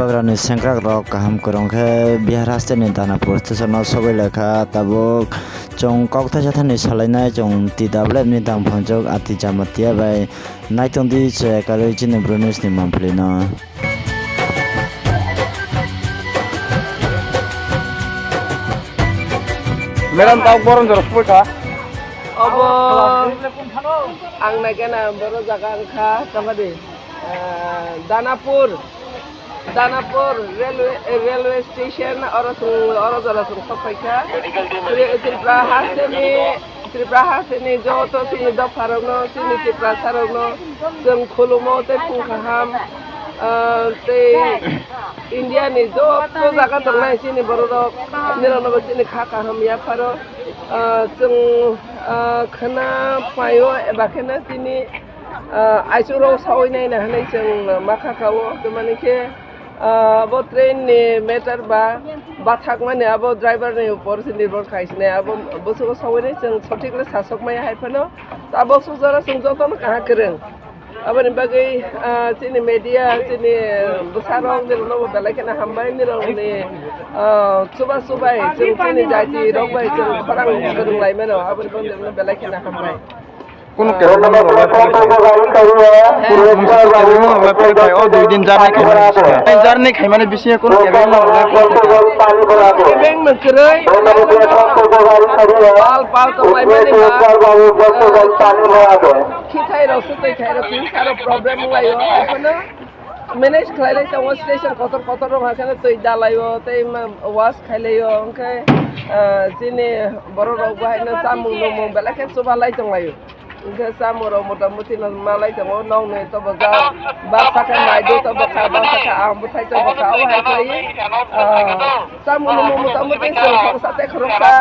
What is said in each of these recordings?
bagrani sengkrak rok kaham korong khe bihar haste ni Danapur station o sobai lekha tabuk chong kok thaisa thani salainai chong TWF ni dangphangjak ati jamatia bai naitongdi che karoi chini brunis ni manpli no. Meram tau boron jor full ka. Abo ang nagana boro jaga angka kamadi Danapur railway station oro jala sung sapaika Tripura haseni joto sini do farogno sini Tripura sarogno jeng khulumo te pungkaham te India ni joto jaga tongnai sini boro do nirono sini khakaham ya paro jeng khana payo ebakena sini aisuro sawinai na hanai jeng makakawo temanike abo train ni meter ba bathak mane abo driver ni upor se nirbhor khaisne abo bosugo sawinai jeng sothik le sasok maya haifano abo sujara sung joton kaha kereng abo ni bagai sini media sini busarong ni no belakena hambai ni rong ni subai jeng sini jati rongbai jeng khorang kerung lai meno abo ni bang ni belakena hambai কোন কেরলা না রলাই পাই ও দুই দিন journey খাইমানে এই journey খাইমানে বেশি কোন কেবেং না রলাই কেবেং মকরই পাল তো লাই মানে খিথাই রসে তৈ খাই রসে সারা প্রবলেম লাইও এখন মেনেজ খাইলাই তো স্টেশন কত ভাখানে তৈ দালাইও তৈ ওয়াস খাইলাইও ওকে জিনে বড় রগ বাহাইনা সামু নমু বেলাকে সুবালাই তংলাইও Ke samuro motamuti na malai to no ne to baga ba saka mai do to baka ba saka am butai to baka o hai kai samuro motamuti so sa te khrosa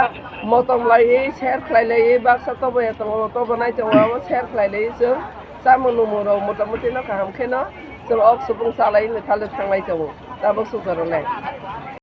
motom lai share khlai lai ba sa to ba to banai to wa share khlai lai so samuro motamuti no kaham kheno so ok supung salai ne thale thanglai to ta ba su karo lai